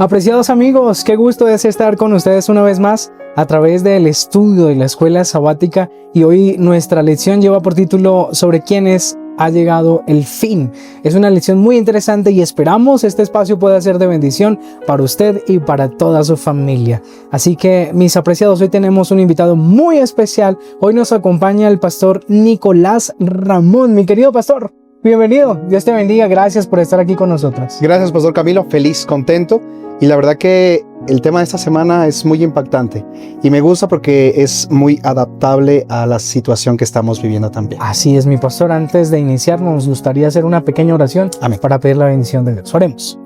Apreciados amigos, qué gusto es estar con ustedes una vez más a través del estudio de la escuela sabática, y hoy nuestra lección lleva por título sobre quiénes ha llegado el fin. Es una lección muy interesante y esperamos este espacio pueda ser de bendición para usted y para toda su familia. Así que, mis apreciados, hoy tenemos un invitado muy especial. Hoy nos acompaña el pastor Nicolás Ramón. Mi querido pastor, bienvenido. Dios te bendiga. Gracias por estar aquí con nosotros. Gracias, pastor Camilo. Feliz, contento. Y la verdad que el tema de esta semana es muy impactante y me gusta porque es muy adaptable a la situación que estamos viviendo también. Así es, mi pastor. Antes de iniciar, nos gustaría hacer una pequeña oración. Amén. Para pedir la bendición de Dios. Oremos.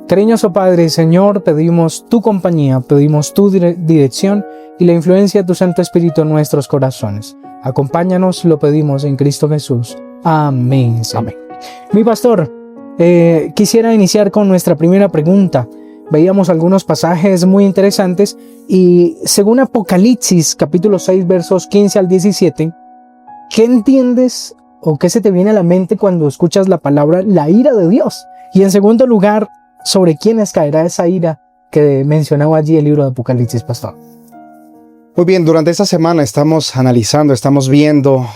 Cariñoso Padre y Señor, pedimos tu compañía, pedimos tu dirección y la influencia de tu Santo Espíritu en nuestros corazones. Acompáñanos, lo pedimos en Cristo Jesús. Amén. Amén. Mi pastor, quisiera iniciar con nuestra primera pregunta. Veíamos algunos pasajes muy interesantes y según Apocalipsis capítulo 6 versos 15 al 17, ¿qué entiendes o qué se te viene a la mente cuando escuchas la palabra la ira de Dios? Y en segundo lugar, ¿sobre quiénes caerá esa ira que mencionaba allí el libro de Apocalipsis, pastor? Muy bien, durante esta semana estamos analizando, estamos viendo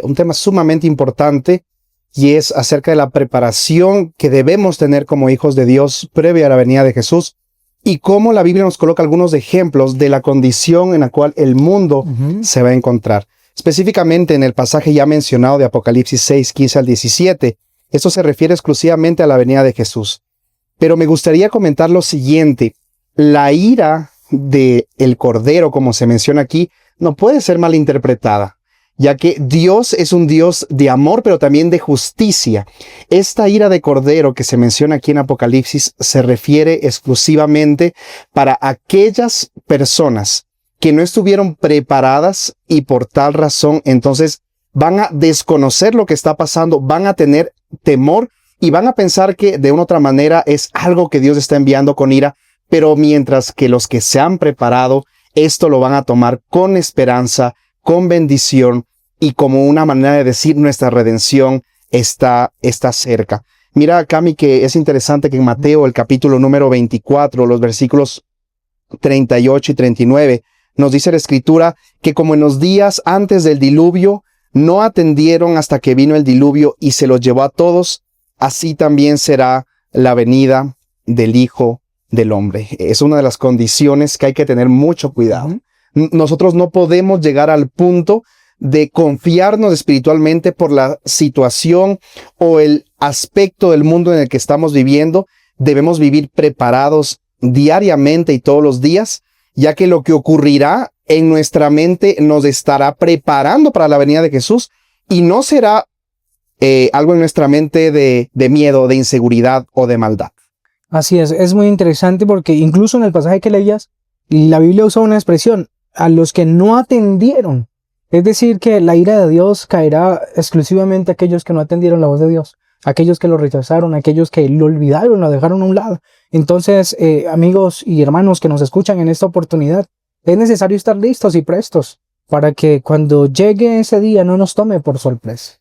un tema sumamente importante, y es acerca de la preparación que debemos tener como hijos de Dios previa a la venida de Jesús, y cómo la Biblia nos coloca algunos ejemplos de la condición en la cual el mundo se va a encontrar. Específicamente en el pasaje ya mencionado de Apocalipsis 6, 15 al 17, esto se refiere exclusivamente a la venida de Jesús. Pero me gustaría comentar lo siguiente: la ira del Cordero, como se menciona aquí, no puede ser malinterpretada, ya que Dios es un Dios de amor, pero también de justicia. Esta ira de Cordero que se menciona aquí en Apocalipsis se refiere exclusivamente para aquellas personas que no estuvieron preparadas y por tal razón entonces van a desconocer lo que está pasando, van a tener temor y van a pensar que de una u otra manera es algo que Dios está enviando con ira, pero mientras que los que se han preparado, esto lo van a tomar con esperanza, con bendición y como una manera de decir nuestra redención está cerca. Mira, Cami, que es interesante que en Mateo, el capítulo número 24, los versículos 38 y 39, nos dice la Escritura que como en los días antes del diluvio no atendieron hasta que vino el diluvio y se los llevó a todos, así también será la venida del Hijo del Hombre. Es una de las condiciones que hay que tener mucho cuidado. Nosotros no podemos llegar al punto de confiarnos espiritualmente por la situación o el aspecto del mundo en el que estamos viviendo. Debemos vivir preparados diariamente y todos los días, ya que lo que ocurrirá en nuestra mente nos estará preparando para la venida de Jesús, y no será algo en nuestra mente de miedo, de inseguridad o de maldad. Así es muy interesante porque incluso en el pasaje que leías, la Biblia usa una expresión: a los que no atendieron. Es decir, que la ira de Dios caerá exclusivamente a aquellos que no atendieron la voz de Dios, aquellos que lo rechazaron, aquellos que lo olvidaron, lo dejaron a un lado. Entonces, amigos y hermanos que nos escuchan en esta oportunidad, es necesario estar listos y prestos para que cuando llegue ese día no nos tome por sorpresa.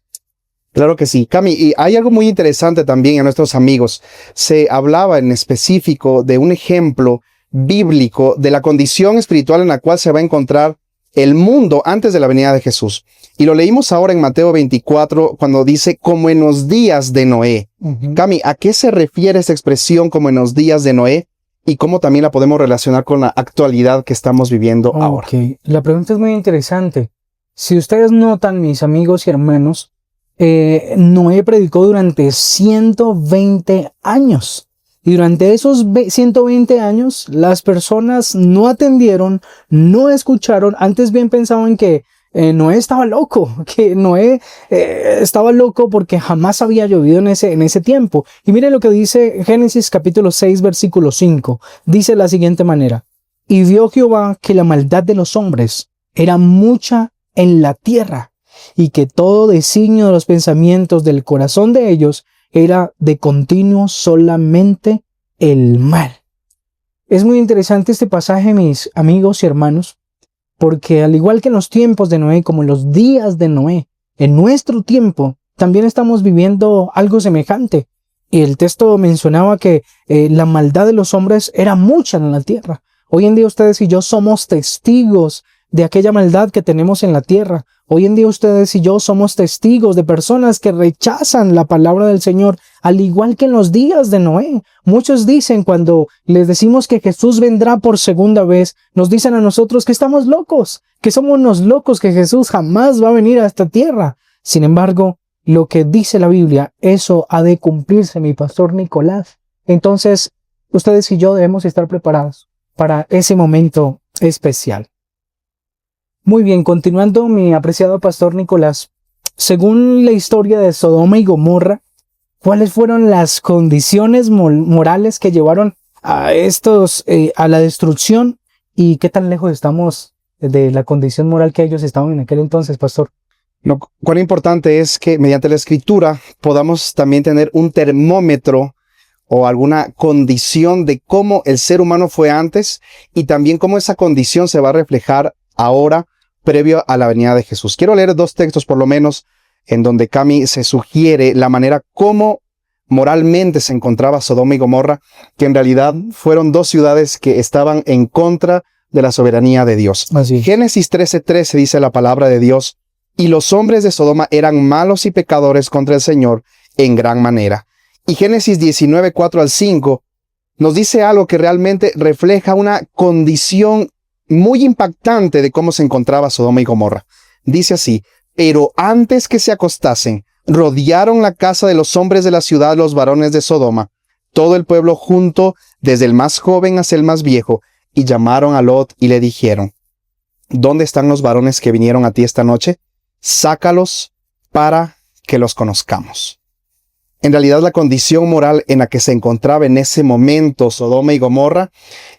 Claro que sí, Cami, y hay algo muy interesante también a nuestros amigos. Se hablaba en específico de un ejemplo bíblico de la condición espiritual en la cual se va a encontrar el mundo antes de la venida de Jesús. Y lo leímos ahora en Mateo 24 cuando dice como en los días de Noé. Cami, ¿a qué se refiere esta expresión como en los días de Noé? Y cómo también la podemos relacionar con la actualidad que estamos viviendo ahora. La pregunta es muy interesante. Si ustedes notan, mis amigos y hermanos, Noé predicó durante 120 años. Y durante esos 120 años, las personas no atendieron, no escucharon, antes bien pensaban que Noé estaba loco, que Noé estaba loco porque jamás había llovido en ese tiempo. Y mire lo que dice Génesis capítulo 6, versículo 5. Dice de la siguiente manera: y vio Jehová que la maldad de los hombres era mucha en la tierra, y que todo designio de los pensamientos del corazón de ellos era de continuo solamente el mal. Es muy interesante este pasaje, mis amigos y hermanos, porque al igual que en los tiempos de Noé, como en los días de Noé, en nuestro tiempo también estamos viviendo algo semejante. Y el texto mencionaba que la maldad de los hombres era mucha en la tierra. Hoy en día ustedes y yo somos testigos de aquella maldad que tenemos en la tierra. Hoy en día ustedes y yo somos testigos de personas que rechazan la palabra del Señor, al igual que en los días de Noé. Muchos dicen, cuando les decimos que Jesús vendrá por segunda vez, nos dicen a nosotros que estamos locos, que somos unos locos, que Jesús jamás va a venir a esta tierra. Sin embargo, lo que dice la Biblia, eso ha de cumplirse, mi pastor Nicolás. Entonces, ustedes y yo debemos estar preparados para ese momento especial. Muy bien, continuando, mi apreciado pastor Nicolás, según la historia de Sodoma y Gomorra, ¿cuáles fueron las condiciones morales que llevaron a a la destrucción? ¿Y qué tan lejos estamos de la condición moral que ellos estaban en aquel entonces, pastor? No, cuán importante es que mediante la escritura podamos también tener un termómetro o alguna condición de cómo el ser humano fue antes y también cómo esa condición se va a reflejar ahora previo a la venida de Jesús. Quiero leer 2 textos por lo menos en donde Cami se sugiere la manera como moralmente se encontraba Sodoma y Gomorra, que en realidad fueron 2 ciudades que estaban en contra de la soberanía de Dios. Así. Génesis 13:13 dice la palabra de Dios: y los hombres de Sodoma eran malos y pecadores contra el Señor en gran manera. Y Génesis 19:4-5 nos dice algo que realmente refleja una condición muy impactante de cómo se encontraba Sodoma y Gomorra. Dice así: pero antes que se acostasen, rodearon la casa de los hombres de la ciudad los varones de Sodoma, todo el pueblo junto, desde el más joven hasta el más viejo, y llamaron a Lot y le dijeron: ¿dónde están los varones que vinieron a ti esta noche? Sácalos para que los conozcamos. En realidad, la condición moral en la que se encontraba en ese momento Sodoma y Gomorra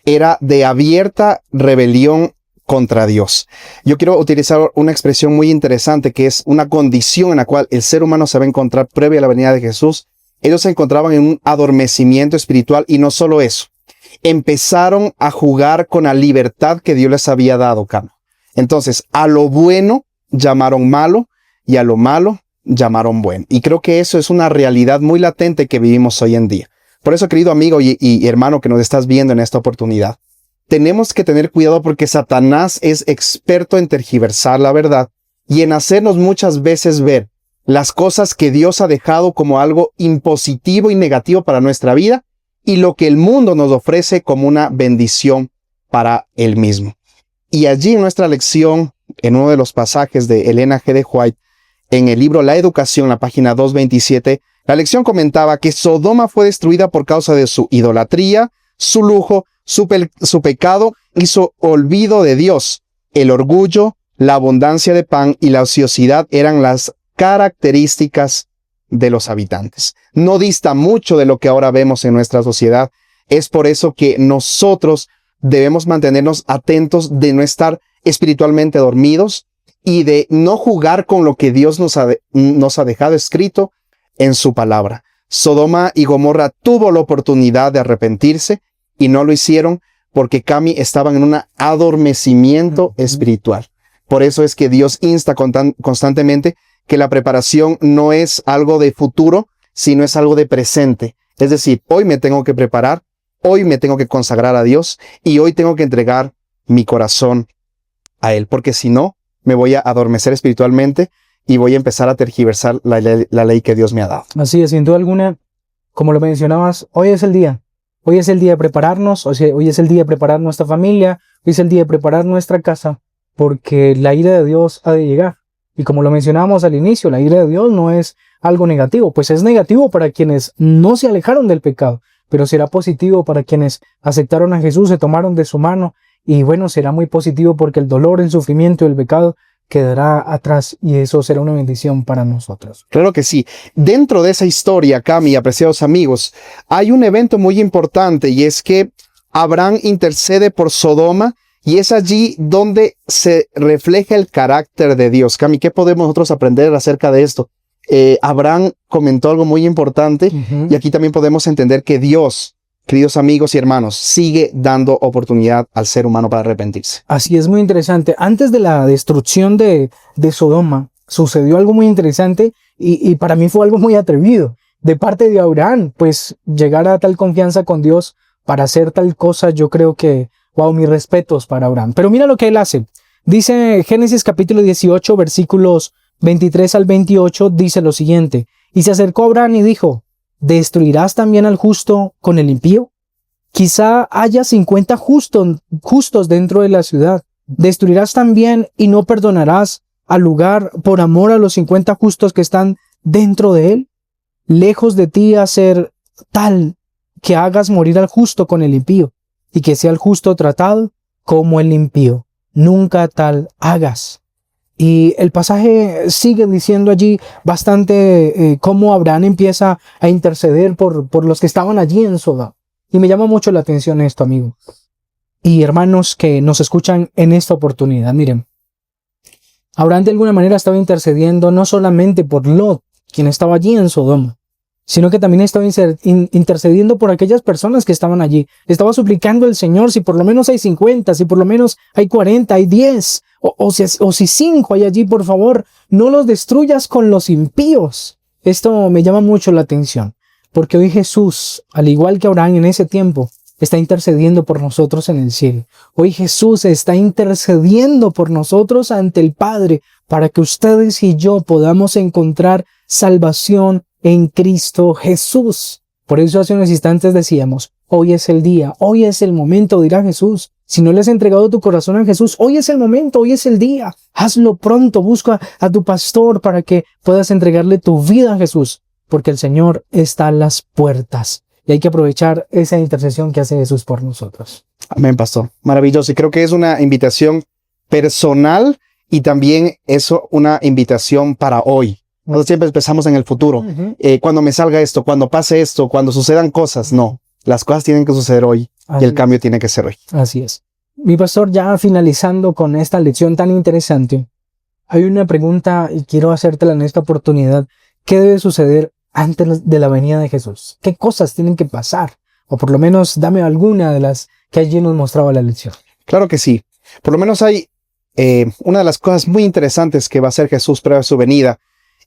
era de abierta rebelión contra Dios. Yo quiero utilizar una expresión muy interesante que es una condición en la cual el ser humano se va a encontrar previa a la venida de Jesús. Ellos se encontraban en un adormecimiento espiritual y no solo eso. Empezaron a jugar con la libertad que Dios les había dado, Carlos. Entonces, a lo bueno llamaron malo y a lo malo llamaron bueno. Y creo que eso es una realidad muy latente que vivimos hoy en día. Por eso, querido amigo y hermano que nos estás viendo en esta oportunidad, tenemos que tener cuidado porque Satanás es experto en tergiversar la verdad y en hacernos muchas veces ver las cosas que Dios ha dejado como algo impositivo y negativo para nuestra vida y lo que el mundo nos ofrece como una bendición para él mismo. Y allí en nuestra lección, en uno de los pasajes de Elena G. de White, en el libro La Educación, la página 227, la lección comentaba que Sodoma fue destruida por causa de su idolatría, su lujo, su pecado y su olvido de Dios. El orgullo, la abundancia de pan y la ociosidad eran las características de los habitantes. No dista mucho de lo que ahora vemos en nuestra sociedad. Es por eso que nosotros debemos mantenernos atentos de no estar espiritualmente dormidos y de no jugar con lo que Dios nos ha dejado escrito en su palabra. Sodoma y Gomorra tuvo la oportunidad de arrepentirse y no lo hicieron porque Cami estaban en un adormecimiento espiritual. Por eso es que Dios insta constantemente que la preparación no es algo de futuro, sino es algo de presente. Es decir, hoy me tengo que preparar, hoy me tengo que consagrar a Dios y hoy tengo que entregar mi corazón a Él, porque si no, me voy a adormecer espiritualmente y voy a empezar a tergiversar la ley que Dios me ha dado. Así es, sin duda alguna, como lo mencionabas, hoy es el día. Hoy es el día de prepararnos, hoy es el día de preparar nuestra familia, hoy es el día de preparar nuestra casa, porque la ira de Dios ha de llegar. Y como lo mencionábamos al inicio, la ira de Dios no es algo negativo, pues es negativo para quienes no se alejaron del pecado, pero será positivo para quienes aceptaron a Jesús, se tomaron de su mano, y bueno, será muy positivo porque el dolor, el sufrimiento y el pecado quedará atrás y eso será una bendición para nosotros. Claro que sí. Dentro de esa historia, Cami, apreciados amigos, hay un evento muy importante y es que Abraham intercede por Sodoma y es allí donde se refleja el carácter de Dios. Cami, ¿qué podemos nosotros aprender acerca de esto? Abraham comentó algo muy importante y aquí también podemos entender que Dios, queridos amigos y hermanos, sigue dando oportunidad al ser humano para arrepentirse. Así es, muy interesante. Antes de la destrucción de Sodoma, sucedió algo muy interesante y para mí fue algo muy atrevido. de parte de Abraham, pues llegar a tal confianza con Dios para hacer tal cosa, yo creo que, wow, mis respetos para Abraham. Pero mira lo que él hace. Dice Génesis capítulo 18, versículos 23 al 28, dice lo siguiente. Y se acercó a Abraham y dijo, ¿destruirás también al justo con el impío? Quizá haya 50 justos dentro de la ciudad. ¿Destruirás también y no perdonarás al lugar por amor a los 50 justos que están dentro de él? Lejos de ti hacer tal que hagas morir al justo con el impío, y que sea el justo tratado como el impío. Nunca tal hagas. Y el pasaje sigue diciendo allí bastante cómo Abraham empieza a interceder por los que estaban allí en Sodoma. Y me llama mucho la atención esto, amigo. Y hermanos que nos escuchan en esta oportunidad, miren. Abraham de alguna manera estaba intercediendo no solamente por Lot, quien estaba allí en Sodoma, sino que también estaba intercediendo por aquellas personas que estaban allí. Estaba suplicando al Señor, si por lo menos hay 50, si por lo menos hay 40, hay 10, o si 5 hay allí, por favor, no los destruyas con los impíos. Esto me llama mucho la atención, porque hoy Jesús, al igual que Abraham en ese tiempo, está intercediendo por nosotros en el cielo. Hoy Jesús está intercediendo por nosotros ante el Padre, para que ustedes y yo podamos encontrar salvación en Cristo Jesús. Por eso hace unos instantes decíamos, hoy es el día, hoy es el momento, dirá Jesús. Si no le has entregado tu corazón a Jesús, hoy es el momento, hoy es el día. Hazlo pronto, busca a tu pastor para que puedas entregarle tu vida a Jesús, porque el Señor está a las puertas y hay que aprovechar esa intercesión que hace Jesús por nosotros. Amén, pastor. Maravilloso. Y creo que es una invitación personal y también es una invitación para hoy. Nosotros siempre empezamos en el futuro. Cuando me salga esto, cuando pase esto, cuando sucedan cosas. No, las cosas tienen que suceder hoy y el cambio tiene que ser hoy. Así es. Mi pastor, ya finalizando con esta lección tan interesante, hay una pregunta y quiero hacértela en esta oportunidad. ¿Qué debe suceder antes de la venida de Jesús? ¿Qué cosas tienen que pasar? O por lo menos dame alguna de las que allí nos mostraba la lección. Claro que sí. Por lo menos hay una de las cosas muy interesantes que va a hacer Jesús previo a su venida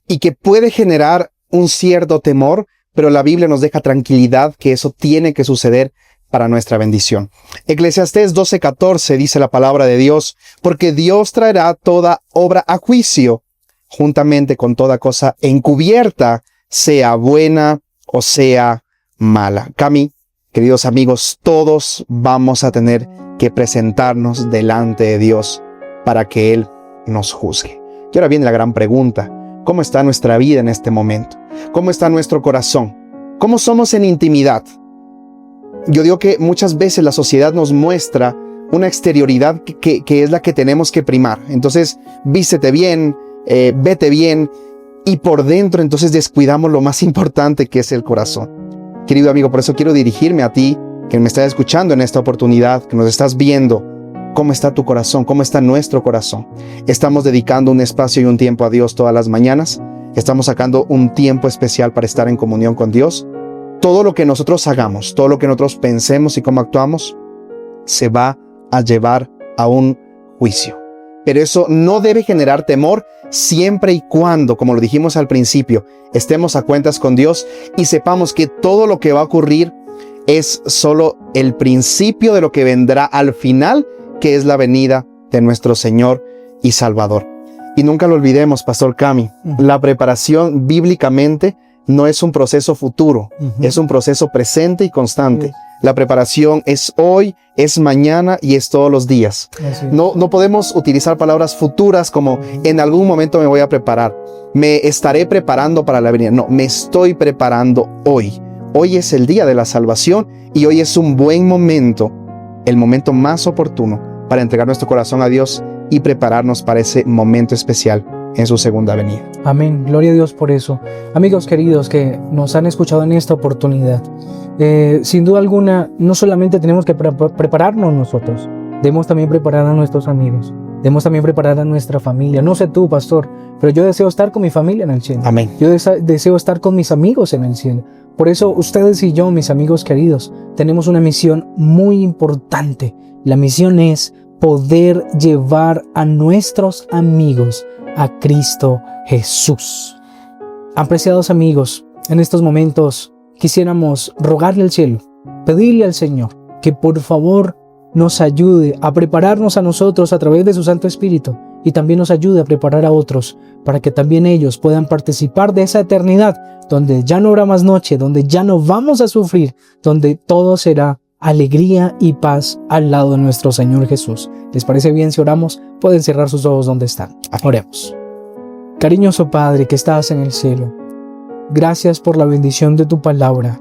y que puede generar un cierto temor, pero la Biblia nos deja tranquilidad que eso tiene que suceder para nuestra bendición. Eclesiastés 12:14 dice la palabra de Dios, porque Dios traerá toda obra a juicio, juntamente con toda cosa encubierta, sea buena o sea mala. Cami, queridos amigos, todos vamos a tener que presentarnos delante de Dios para que Él nos juzgue. Y ahora viene la gran pregunta. ¿Cómo está nuestra vida en este momento? ¿Cómo está nuestro corazón? ¿Cómo somos en intimidad? Yo digo que muchas veces la sociedad nos muestra una exterioridad que es la que tenemos que primar. Entonces, vístete bien, vete bien, y por dentro entonces descuidamos lo más importante, que es el corazón. Querido amigo, por eso quiero dirigirme a ti, que me estás escuchando en esta oportunidad, que nos estás viendo. ¿Cómo está tu corazón? ¿Cómo está nuestro corazón? ¿Estamos dedicando un espacio y un tiempo a Dios todas las mañanas? ¿Estamos sacando un tiempo especial para estar en comunión con Dios? Todo lo que nosotros hagamos, todo lo que nosotros pensemos y cómo actuamos, se va a llevar a un juicio. Pero eso no debe generar temor siempre y cuando, como lo dijimos al principio, estemos a cuentas con Dios y sepamos que todo lo que va a ocurrir es solo el principio de lo que vendrá al final, que es la venida de nuestro Señor y Salvador. Y nunca lo olvidemos, Pastor Cami, la preparación bíblicamente no es un proceso futuro, es un proceso presente y constante. La preparación es hoy, es mañana y es todos los días. No podemos utilizar palabras futuras como en algún momento me voy a preparar, me estaré preparando para la venida. No, me estoy preparando hoy. Hoy es el día de la salvación y hoy es un buen momento, el momento más oportuno para entregar nuestro corazón a Dios y prepararnos para ese momento especial en su segunda venida. Amén, gloria a Dios por eso. Amigos queridos que nos han escuchado en esta oportunidad, sin duda alguna, no solamente tenemos que prepararnos nosotros, debemos también preparar a nuestros amigos, debemos también preparar a nuestra familia. No sé tú, pastor, pero yo deseo estar con mi familia en el cielo. Amén. Yo deseo estar con mis amigos en el cielo. Por eso ustedes y yo, mis amigos queridos, tenemos una misión muy importante. La misión es poder llevar a nuestros amigos a Cristo Jesús. Apreciados amigos, En estos momentos quisiéramos rogarle al cielo, pedirle al Señor que por favor nos ayude a prepararnos a nosotros a través de su Santo Espíritu y también nos ayude a preparar a otros para que también ellos puedan participar de esa eternidad donde ya no habrá más noche, donde ya no vamos a sufrir, donde todo será alegría y paz al lado de nuestro Señor Jesús. ¿Les parece bien si oramos? Pueden cerrar sus ojos donde están. Oremos. Cariñoso Padre que estás en el cielo, gracias por la bendición de tu palabra.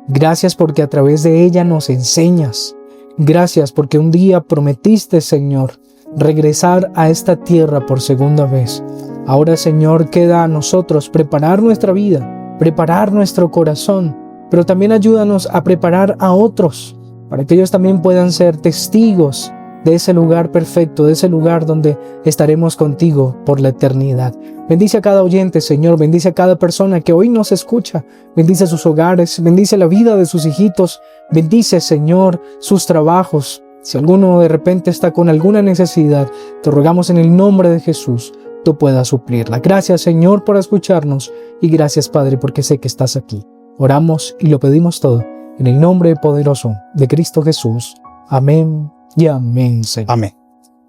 Gracias porque a través de ella nos enseñas. Gracias porque un día prometiste, Señor, regresar a esta tierra por segunda vez. Ahora, Señor, queda a nosotros preparar nuestra vida, preparar nuestro corazón, pero también ayúdanos a preparar a otros, para que ellos también puedan ser testigos de ese lugar perfecto, de ese lugar donde estaremos contigo por la eternidad. Bendice a cada oyente, Señor, bendice a cada persona que hoy nos escucha, bendice sus hogares, bendice la vida de sus hijitos, bendice, Señor, sus trabajos. Si alguno de repente está con alguna necesidad, te rogamos en el nombre de Jesús, tú puedas suplirla. Gracias, Señor, por escucharnos y gracias, Padre, porque sé que estás aquí. Oramos y lo pedimos todo en el nombre poderoso de Cristo Jesús. Amén y amén, Señor. Amén.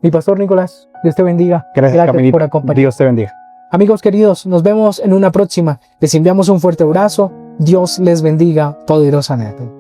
Mi pastor Nicolás, Dios te bendiga. Gracias por acompañarnos. Dios te bendiga. Amigos queridos, nos vemos en una próxima. Les enviamos un fuerte abrazo. Dios les bendiga poderosamente.